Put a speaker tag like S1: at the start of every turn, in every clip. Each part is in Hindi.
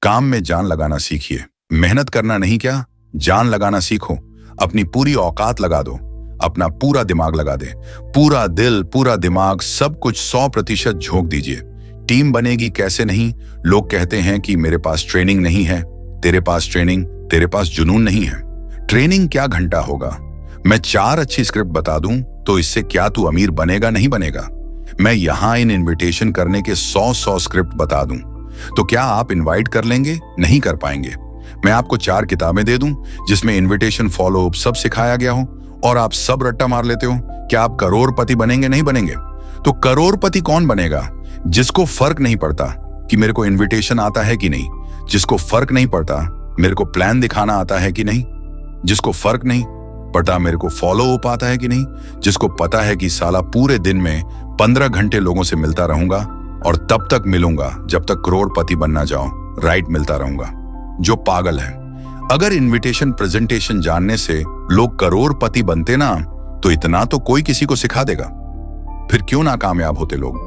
S1: काम में जान लगाना सीखिए। मेहनत करना नहीं, क्या जान लगाना सीखो। अपनी पूरी औकात लगा दो, अपना पूरा दिमाग लगा दे, पूरा दिल, पूरा दिमाग, सब कुछ 100% झोंक दीजिए। टीम बनेगी कैसे नहीं? लोग कहते हैं कि मेरे पास ट्रेनिंग नहीं है। तेरे पास ट्रेनिंग, तेरे पास जुनून नहीं है। ट्रेनिंग क्या घंटा होगा? मैं 4 अच्छी स्क्रिप्ट बता दूं तो इससे क्या तू अमीर बनेगा? नहीं बनेगा। मैं यहां इन इनविटेशन करने के 100 स्क्रिप्ट बता दूं तो क्या आप इनवाइट कर लेंगे? नहीं कर पाएंगे। मैं आपको 4 किताबें दे दूं जिसमें इनविटेशन, फॉलो अप सब सिखाया गया हो और आप सब रट्टा मार लेते हो। क्या आप करोड़पति बनेंगे? नहीं बनेंगे। तो करोड़पति कौन बनेगा? जिसको फर्क नहीं पड़ता कि मेरे को इनविटेशन आता है कि नहीं, जिसको फर्क नहीं पड़ता मेरे को प्लान दिखाना आता है कि नहीं, जिसको फर्क नहीं पड़ता मेरे को फॉलो अप आता है कि नहीं, जिसको पता है कि साला पूरे दिन में 15 घंटे लोगों से मिलता रहूंगा और तब तक मिलूंगा जब तक करोड़पति बनना जाऊं, राइट, मिलता रहूंगा। जो पागल है। अगर इनविटेशन प्रेजेंटेशन जानने से लोग करोड़पति बनते ना, तो इतना तो कोई किसी को सिखा देगा। फिर क्यों नाकामयाब होते लोग?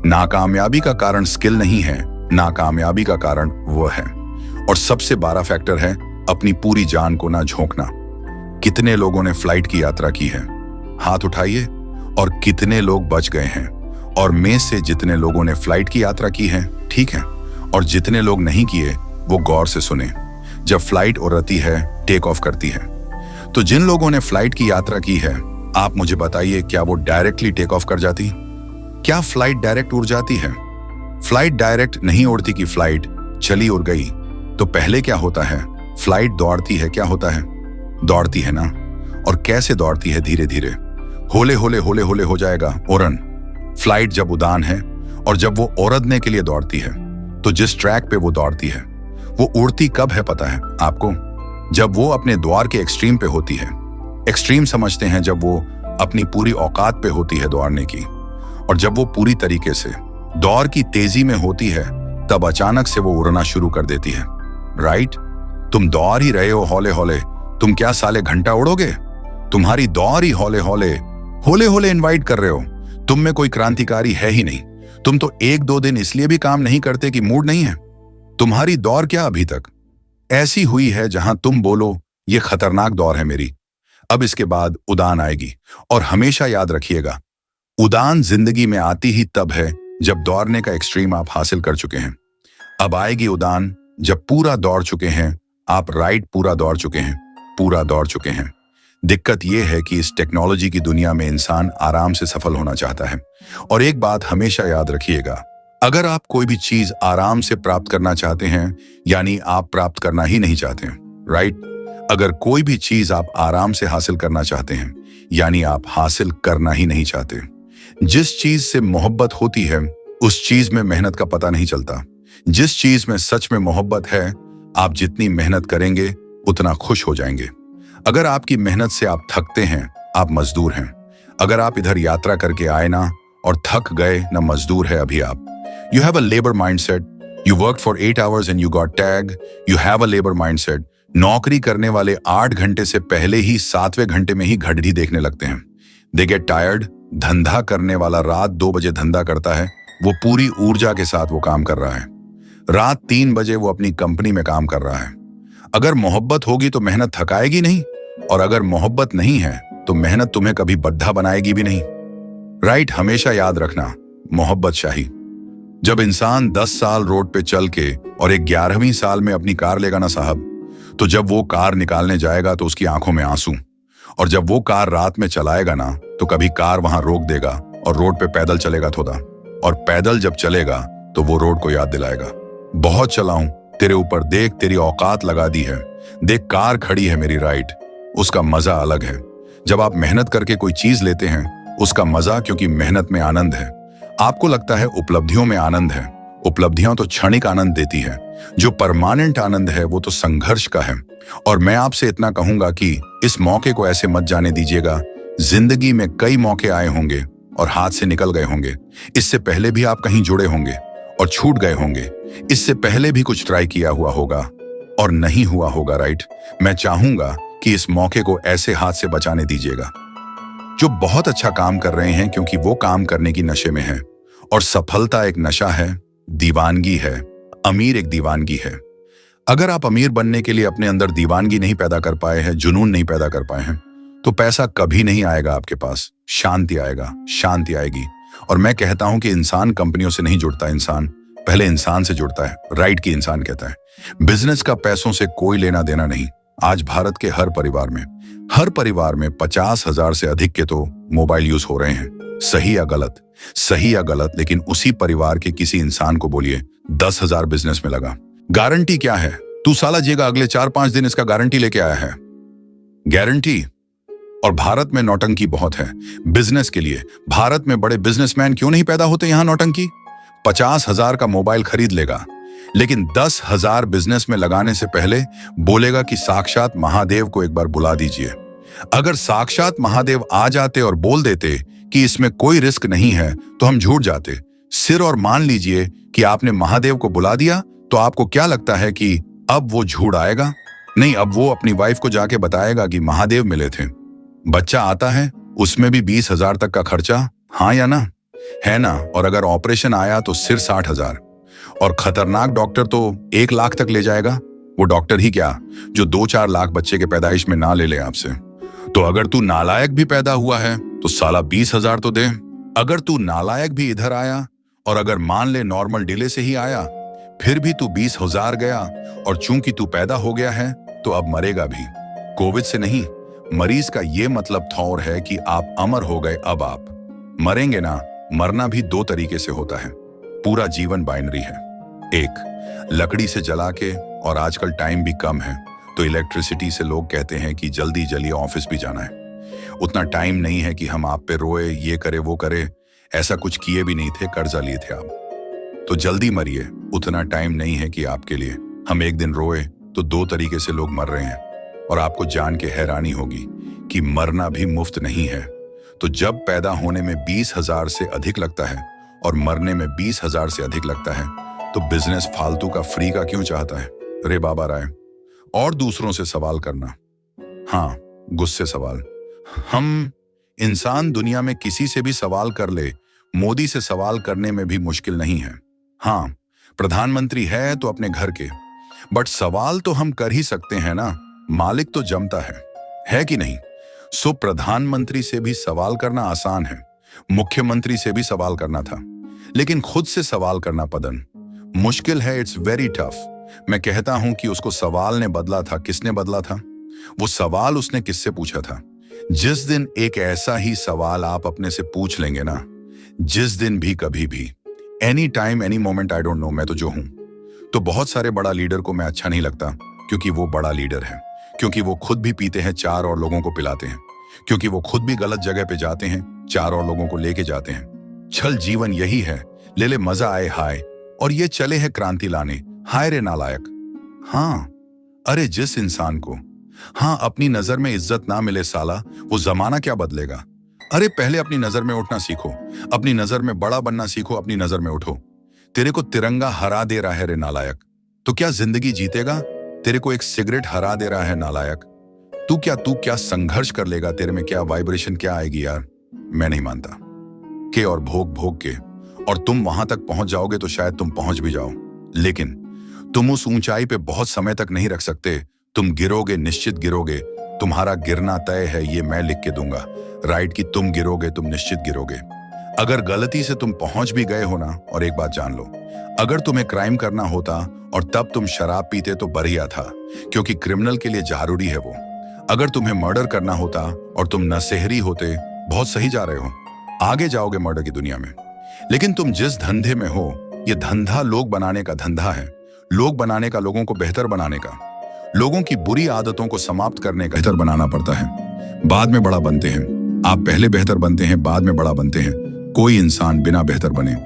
S1: नाकामयाबी का कारण स्किल नहीं है, नाकामयाबी का कारण वो है। और सबसे बड़ा फैक्टर है अपनी पूरी जान को ना झोंकना। कितने लोगों ने फ्लाइट की यात्रा की है? हाथ उठाइए। और कितने लोग बच गए हैं? और में से जितने लोगों ने फ्लाइट की यात्रा की है, ठीक है, और जितने लोग नहीं किए वो गौर से सुने। जब फ्लाइट उड़ती है, टेक ऑफ करती है, तो जिन लोगों ने फ्लाइट की यात्रा की है, आप मुझे बताइए, क्या वो डायरेक्टली टेक ऑफ कर जाती? क्या फ्लाइट डायरेक्ट उड़ जाती है? फ्लाइट डायरेक्ट नहीं उड़ती कि फ्लाइट चली उड़ गई। तो पहले क्या होता है? फ्लाइट दौड़ती है। क्या होता है? दौड़ती है ना। और कैसे दौड़ती है? धीरे धीरे, होले होले होले होले हो जाएगा उड़न। फ्लाइट जब उड़ान है और जब वो उड़ने के लिए दौड़ती है, तो जिस ट्रैक पे वो दौड़ती है वो उड़ती कब है पता है आपको? जब वो अपने द्वार के एक्सट्रीम पे होती है। एक्सट्रीम समझते हैं जब वो अपनी पूरी औकात पे होती है दौड़ने की। और जब वो पूरी तरीके से दौड़ की तेजी में होती है, तब अचानक से वो उड़ना शुरू कर देती है, राइट? तुम दौड़ ही रहे हो हौले हौले, तुम क्या साले घंटा उड़ोगे? तुम्हारी दौड़ ही हौले हौले होले होले इनवाइट कर रहे हो। तुम में कोई क्रांतिकारी है ही नहीं। तुम तो 1-2 दिन इसलिए भी काम नहीं करते कि मूड नहीं है। तुम्हारी दौड़ क्या अभी तक ऐसी हुई है जहां तुम बोलो ये खतरनाक दौर है मेरी। अब इसके बाद उड़ान आएगी। और हमेशा याद रखिएगा, उड़ान जिंदगी में आती ही तब है जब दौड़ने का एक्सट्रीम आप हासिल कर चुके हैं। अब आएगी उड़ान जब पूरा दौड़ चुके हैं आप, राइट, पूरा दौड़ चुके हैं, पूरा दौड़ चुके हैं। दिक्कत यह है कि इस टेक्नोलॉजी की दुनिया में इंसान आराम से सफल होना चाहता है। और एक बात हमेशा याद रखिएगा, अगर आप कोई भी चीज आराम से प्राप्त करना चाहते हैं, यानी आप प्राप्त करना ही नहीं चाहते हैं, राइट? अगर कोई भी चीज आप आराम से हासिल करना चाहते हैं, यानी आप हासिल करना ही नहीं चाहते। जिस चीज से मोहब्बत होती है उस चीज में मेहनत का पता नहीं चलता। जिस चीज में सच में मोहब्बत है, आप जितनी मेहनत करेंगे उतना खुश हो जाएंगे। अगर आपकी मेहनत से आप थकते हैं, आप मजदूर हैं। अगर आप इधर यात्रा करके आए ना और थक गए ना, मजदूर है अभी आप। You have a labor mindset. You worked for 8 hours and you got tag. You have a labor mindset. नौकरी करने वाले 8 घंटे से पहले ही 7वें घंटे में ही घड़ी देखने लगते हैं। They get tired. धंधा करने वाला रात 2 बजे धंधा करता है, वो पूरी ऊर्जा के साथ वो काम कर रहा है। रात 3 बजे वो अपनी कंपनी में काम कर रहा है। अगर मोहब्बत होगी तो मेहनत थकाएगी नहीं, और अगर मोहब्बत नहीं है तो मेहनत तुम्हें कभी बद्धा बनाएगी भी नहीं, राइट? हमेशा याद रखना, मोहब्बत शाही। जब इंसान 10 साल रोड पे चल के और एक 11वीं साल में अपनी कार लेगा ना साहब, तो जब वो कार निकालने जाएगा तो उसकी आंखों में आंसू। और जब वो कार रात में चलाएगा ना, तो कभी कार वहां रोक देगा और रोड पे पैदल चलेगा थोड़ा। और पैदल जब चलेगा तो वो रोड को याद दिलाएगा, बहुत चलाऊं तेरे ऊपर, देख तेरी औकात लगा दी है, देख कार खड़ी है मेरी, राइट? उसका मजा अलग है। जब आप मेहनत करके कोई चीज लेते हैं, उसका मजा, क्योंकि मेहनत में आनंद है। आपको लगता है उपलब्धियों में आनंद है, उपलब्धियां तो क्षणिक आनंद देती है। जो परमानेंट आनंद है वो तो संघर्ष का है। और मैं आपसे इतना कहूंगा कि इस मौके को ऐसे मत जाने दीजिएगा। जिंदगी में कई मौके आए होंगे और हाथ से निकल गए होंगे। इससे पहले भी आप कहीं जुड़े होंगे और छूट गए होंगे। इससे पहले भी कुछ ट्राई किया हुआ होगा और नहीं हुआ होगा, राइट? मैं चाहूंगा कि इस मौके को ऐसे हाथ से बचाने दीजिएगा जो बहुत अच्छा काम कर रहे हैं, क्योंकि वो काम करने की नशे में है। और सफलता एक नशा है, दीवानगी है, अमीर एक दीवानगी है। अगर आप अमीर बनने के लिए अपने अंदर दीवानगी नहीं पैदा कर पाए हैं, जुनून नहीं पैदा कर पाए हैं, तो पैसा कभी नहीं आएगा आपके पास। शांति आएगा, शांति आएगी। और मैं कहता हूं कि इंसान कंपनियों से नहीं जुड़ता, इंसान पहले इंसान से जुड़ता है। राइट की इंसान कहता है बिजनेस का पैसों से कोई लेना देना नहीं। आज भारत के हर परिवार में 50,000 से अधिक के तो मोबाइल यूज हो रहे हैं। सही या गलत, लेकिन उसी परिवार के किसी इंसान को बोलिए 10,000 बिजनेस में लगा। गारंटी क्या है? तू साला जेगा अगले 4-5 दिन, इसका गारंटी लेके आया है, गारंटी। और भारत में नौटंकी बहुत है बिजनेस के लिए। भारत में बड़े बिजनेसमैन क्यों नहीं पैदा होते? यहां नौटंकी। 50,000 का मोबाइल खरीद लेगा, लेकिन 10,000 बिजनेस में लगाने से पहले बोलेगा कि साक्षात महादेव को एक बार बुला दीजिए। अगर साक्षात महादेव आ जाते और बोल देते कि इसमें कोई रिस्क नहीं है, तो हम झूठ जाते सिर। और मान लीजिए कि आपने महादेव को बुला दिया, तो आपको क्या लगता है कि अब वो झूठ आएगा? नहीं, अब वो अपनी वाइफ को जाके बताएगा कि महादेव मिले थे। बच्चा आता है, उसमें भी 20,000 तक का खर्चा, हाँ या ना? है ना? और अगर ऑपरेशन आया तो सिर 60,000। और खतरनाक डॉक्टर तो 1 लाख तक ले जाएगा। वो डॉक्टर ही क्या जो 2-4 लाख बच्चे के पैदाइश में ना ले ले आपसे। तो अगर तू नालायक भी पैदा हुआ है तो साला 20,000 तो दे। अगर तू नालायक भी इधर आया, और अगर मान ले नॉर्मल डिले से ही आया, फिर भी तू 20,000 गया। और चूंकि तू पैदा हो गया है तो अब मरेगा भी। कोविड से नहीं, मरीज का ये मतलब थौर है कि आप अमर हो गए, अब आप मरेंगे ना। मरना भी 2 तरीके से होता है। पूरा जीवन बाइनरी है। एक, लकड़ी से जला के, और आजकल टाइम भी कम है तो इलेक्ट्रिसिटी से लोग कहते हैं कि जल्दी जल्दी ऑफिस भी जाना है। उतना टाइम नहीं है कि हम आप पे रोए, ये करे वो करे। ऐसा कुछ किए भी नहीं थे, कर्जा लिए थे आप, तो जल्दी मरिए। उतना टाइम नहीं है कि आपके लिए हम एक दिन रोए। तो 2 तरीके से लोग मर रहे हैं, और आपको जान के हैरानी होगी कि मरना भी मुफ्त नहीं है। तो जब पैदा होने में 20,000 से अधिक लगता है और मरने में 20,000 से अधिक लगता है, तो बिजनेस फालतू का फ्री का क्यों चाहता है? रे बाबा राय। और दूसरों से सवाल करना, हाँ, गुस्से सवाल। हम इंसान दुनिया में किसी से भी सवाल कर ले, मोदी से सवाल करने में भी मुश्किल नहीं है। हाँ, प्रधानमंत्री है तो अपने घर के, बट सवाल तो हम कर ही सकते हैं ना। मालिक तो जमता है कि नहीं? सो प्रधानमंत्री से भी सवाल करना आसान है, मुख्यमंत्री से भी सवाल करना था, लेकिन खुद से सवाल करना पदन मुश्किल है। It's very tough. मैं कहता हूं कि उसको सवाल ने बदला था। किसने बदला था? वो सवाल उसने किससे पूछा था? जिस दिन एक ऐसा ही सवाल आप अपने से पूछ लेंगे ना, जिस दिन भी, कभी भी, any time, any moment, I don't know, मैं तो जो हूं, तो बहुत सारे बड़ा लीडर को मैं अच्छा नहीं लगता, क्योंकि वो बड़ा लीडर है, क्योंकि वो खुद भी पीते हैं, 4 और लोगों को पिलाते हैं, क्योंकि वो खुद भी गलत जगह पे जाते हैं, 4 और लोगों को लेके जाते हैं। छल जीवन यही है, ले ले मजा आए हाय, और ये चले हैं क्रांति लाने, हाय रे नालायक। हाँ, अरे जिस इंसान को हाँ अपनी नजर में इज्जत ना मिले साला, वो जमाना क्या बदलेगा? अरे पहले अपनी नजर में उठना सीखो, अपनी नजर में बड़ा बनना सीखो, अपनी नजर में उठो। तेरे को तिरंगा हरा दे रहा है रे नालायक, तो क्या जिंदगी जीतेगा? तेरे को एक सिगरेट हरा दे रहा है नालायक, तू क्या संघर्ष कर लेगा? तेरे में क्या वाइब्रेशन क्या आएगी यार? मैं नहीं मानता के और भोग के, और तुम वहां तक पहुंच जाओगे तो शायद तुम पहुंच भी जाओ, लेकिन तुम उस ऊंचाई पे बहुत समय तक नहीं रख सकते। तुम गिरोगे, निश्चित गिरोगे। तुम्हारा गिरना तय है, ये मैं लिख के दूंगा। राइट की तुम गिरोगे, तुम निश्चित गिरोगे। अगर गलती से तुम पहुंच भी गए हो ना, और एक बात जान लो, अगर तुम्हें क्राइम करना होता और तब तुम शराब पीते तो बढ़िया था, क्योंकि क्रिमिनल के लिए जरूरी है वो। अगर तुम्हें मर्डर करना होता और तुम नशेहरी होते, बहुत सही जा रहे हो, आगे जाओगे मर्डर की दुनिया में। लेकिन तुम जिस धंधे में हो, ये धंधा लोग बनाने का धंधा है, लोग बनाने का, लोगों को बेहतर बनाने का, लोगों की बुरी आदतों को समाप्त करने का। बेहतर बनाना पड़ता है, बाद में बड़ा बनते हैं। आप पहले बेहतर बनते हैं, बाद में बड़ा बनते हैं। कोई इंसान बिना बेहतर बने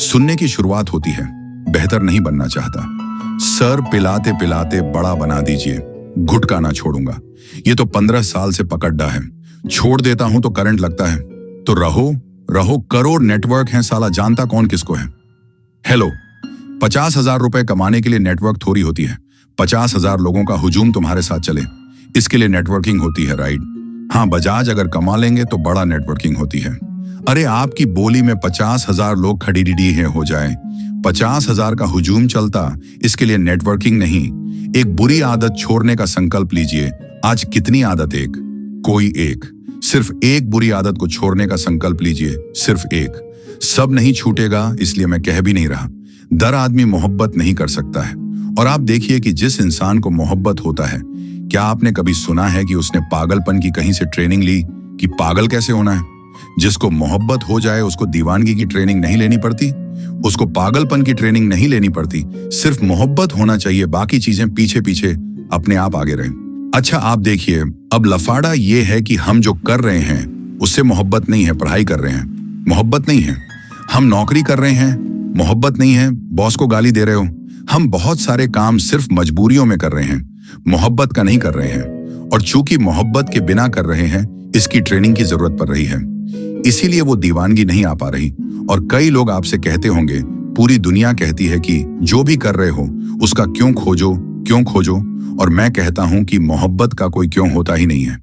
S1: सुनने की शुरुआत होती है, बेहतर नहीं बनना चाहता। सर पिलाते पिलाते बड़ा बना दीजिए, घुटका ना छोड़ूंगा। ये तो 15 साल से पकड़ा है, छोड़ देता हूं तो करंट लगता है। तो रहो, करोड़ नेटवर्क हैं साला, जानता कौन किसको है। हेलो, 50,000 रुपए कमाने के लिए नेटवर्क थोड़ी होती है। 50,000 लोगों का हुजूम तुम्हारे साथ चले, इसके लिए नेटवर्किंग होती है, राइट? हाँ, बजाज अगर कमा लेंगे तो बड़ा नेटवर्किंग होती है। अरे आपकी बोली में 50,000 लोग खड़ी हो जाए, 50,000 का हुजूम चलता, इसके लिए नेटवर्किंग नहीं, एक बुरी आदत छोड़ने का संकल्प लीजिए। आज कितनी आदत? एक, कोई एक, सिर्फ एक बुरी आदत को छोड़ने का संकल्प लीजिए, सिर्फ एक। सब नहीं छूटेगा, इसलिए मैं कह भी नहीं रहा। दर आदमी मोहब्बत नहीं कर सकता है। और आप देखिए कि जिस इंसान को मोहब्बत होता है, क्या आपने कभी सुना है कि उसने पागलपन की कहीं से ट्रेनिंग ली कि पागल कैसे होना है? जिसको मोहब्बत हो जाए उसको दीवानगी की ट्रेनिंग नहीं लेनी पड़ती, उसको पागलपन की ट्रेनिंग नहीं लेनी पड़ती। सिर्फ मोहब्बत होना चाहिए, बाकी चीजें पीछे पीछे अपने आप आगे रहें। अच्छा, आप देखिए, अब लफाड़ा ये है कि हम जो कर रहे हैं उससे मोहब्बत नहीं है। पढ़ाई कर रहे हैं, मोहब्बत नहीं है। हम नौकरी कर रहे हैं, मोहब्बत नहीं है। बॉस को गाली दे रहे हो। हम बहुत सारे काम सिर्फ मजबूरियों में कर रहे हैं, मोहब्बत का नहीं कर रहे हैं। और चूंकि मोहब्बत के बिना कर रहे हैं, इसकी ट्रेनिंग की जरूरत पड़ रही है, इसीलिए वो दीवानगी नहीं आ पा रही। और कई लोग आपसे कहते होंगे, पूरी दुनिया कहती है कि जो भी कर रहे हो उसका क्यों खोजो, क्यों खोजो। और मैं कहता हूं कि मोहब्बत का कोई क्यों होता ही नहीं है।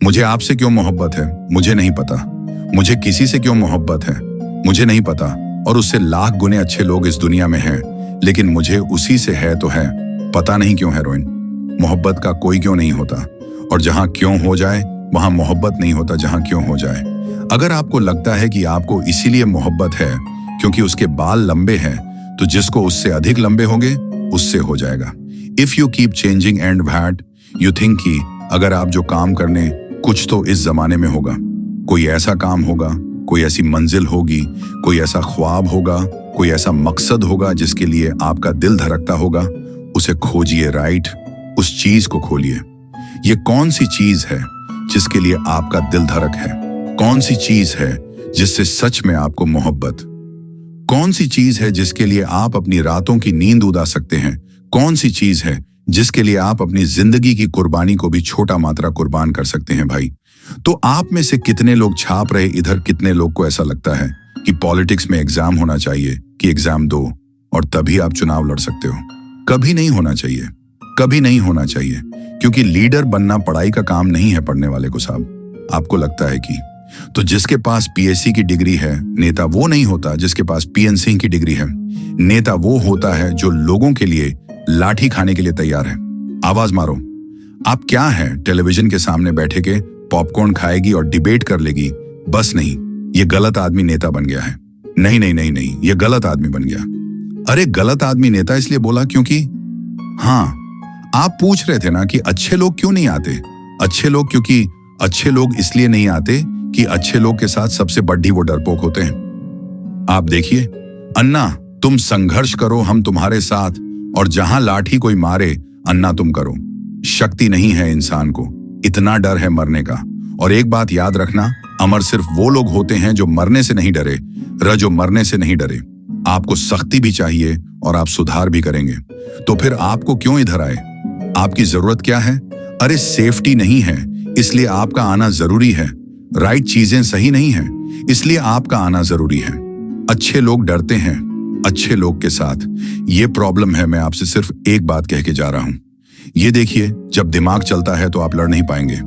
S1: मुझे आपसे क्यों मोहब्बत है, मुझे नहीं पता। मुझे किसी से क्यों मोहब्बत है, मुझे नहीं पता। और उससे लाख गुने अच्छे लोग इस दुनिया में हैं, लेकिन मुझे उसी से है तो है, पता नहीं क्यों है रोइन। मोहब्बत का कोई क्यों नहीं होता। और जहां क्यों हो जाए वहां मोहब्बत नहीं होता, जहां क्यों हो जाए। अगर आपको लगता है कि आपको इसीलिए मोहब्बत है क्योंकि उसके बाल लंबे हैं, तो जिसको उससे अधिक लंबे होंगे उससे हो जाएगा। If you keep changing and that you think कि अगर आप जो काम करने, कुछ तो इस जमाने में होगा, कोई ऐसा काम होगा, कोई ऐसी मंजिल होगी, कोई ऐसा ख्वाब होगा, कोई ऐसा मकसद होगा जिसके लिए आपका दिल धड़कता होगा। उसे खोजिए, राइट? उस चीज को खोलिए। ये कौन सी चीज है जिसके लिए आपका दिल धड़क है? कौन सी चीज है जिससे सच में आपको मोहब्बत? कौन सी चीज है जिसके लिए आप अपनी रातों की नींद उड़ा सकते हैं? कौन सी चीज है जिसके लिए आप अपनी जिंदगी की कुर्बानी को भी छोटा मात्रा कुर्बान कर सकते हैं भाई? तो आप में से कितने लोग छाप रहे इधर, कितने लोग को ऐसा लगता है कि पॉलिटिक्स में एग्जाम होना चाहिए कि एग्जाम दो और तभी आप चुनाव लड़ सकते हो? कभी नहीं होना चाहिए, कभी नहीं होना चाहिए। क्योंकि लीडर बनना पढ़ाई का काम नहीं है पढ़ने वाले को साहब। आपको लगता है कि तो जिसके पास पीएससी की डिग्री है, नेता वो नहीं होता जिसके पास पीएनसी की डिग्री है। नेता वो होता है जो लोगों के लिए लाठी खाने के लिए तैयार है। आवाज मारो। आप क्या है, टेलीविजन के सामने बैठे के पॉपकॉर्न खाएगी और डिबेट कर लेगी? बस नहीं, ये गलत आदमी नेता बन गया है। नहीं नहीं नहीं नहीं, ये गलत आदमी बन गया। अरे गलत आदमी नेता इसलिए बोला क्योंकि, हाँ, आप पूछ रहे थे ना कि अच्छे लोग क्यों नहीं आते। अच्छे लोग, क्योंकि अच्छे लोग इसलिए नहीं आते कि अच्छे लोग के साथ सबसे बड्ढी वो डरपोक होते हैं। आप देखिए, अन्ना तुम संघर्ष करो, हम तुम्हारे साथ, और जहां लाठी कोई मारे, अन्ना तुम करो। शक्ति नहीं है इंसान को, इतना डर है मरने का। और एक बात याद रखना, अमर सिर्फ वो लोग होते हैं जो मरने से नहीं डरे, जो मरने से नहीं डरे। आपको सख्ती भी चाहिए और आप सुधार भी करेंगे। तो फिर आपको क्यों इधर आए? आपकी जरूरत क्या है? अरे सेफ्टी नहीं है, इसलिए आपका आना जरूरी है। राइट चीजें सही नहीं है, इसलिए आपका आना जरूरी है। अच्छे लोग डरते हैं अच्छे लोग के साथ, ये प्रॉब्लम है। मैं आपसे सिर्फ एक बात कह के जा रहा हूं। ये देखिए, जब दिमाग चलता है तो आप लड़ नहीं पाएंगे,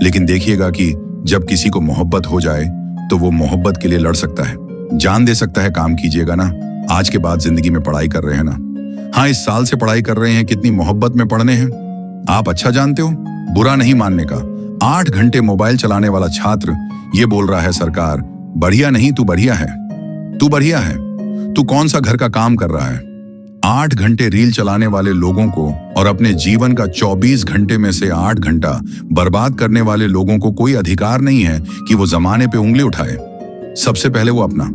S1: लेकिन देखिएगा कि जब किसी को मोहब्बत हो जाए तो वो मोहब्बत के लिए लड़ सकता है, जान दे सकता है। काम कीजिएगा ना। आज के बाद जिंदगी में पढ़ाई कर रहे हैं ना, हाँ, इस साल से पढ़ाई कर रहे हैं, कितनी मोहब्बत में पढ़ने हैं आप अच्छा जानते हो। बुरा नहीं मानने का। 8 घंटे मोबाइल चलाने वाला छात्र ये बोल रहा है, सरकार बढ़िया नहीं, तू बढ़िया है, तू बढ़िया है। तू कौन सा घर का काम कर रहा है? 8 घंटे रील चलाने वाले लोगों को और अपने जीवन का 24 घंटे में से 8 घंटा बर्बाद करने वाले लोगों को कोई अधिकार नहीं है कि वो जमाने पे उंगली उठाए। सबसे पहले वो अपना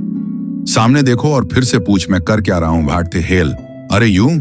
S1: सामने देखो और फिर से पूछ, मैं कर क्या रहा हूं? भाटते हेल। अरे यूं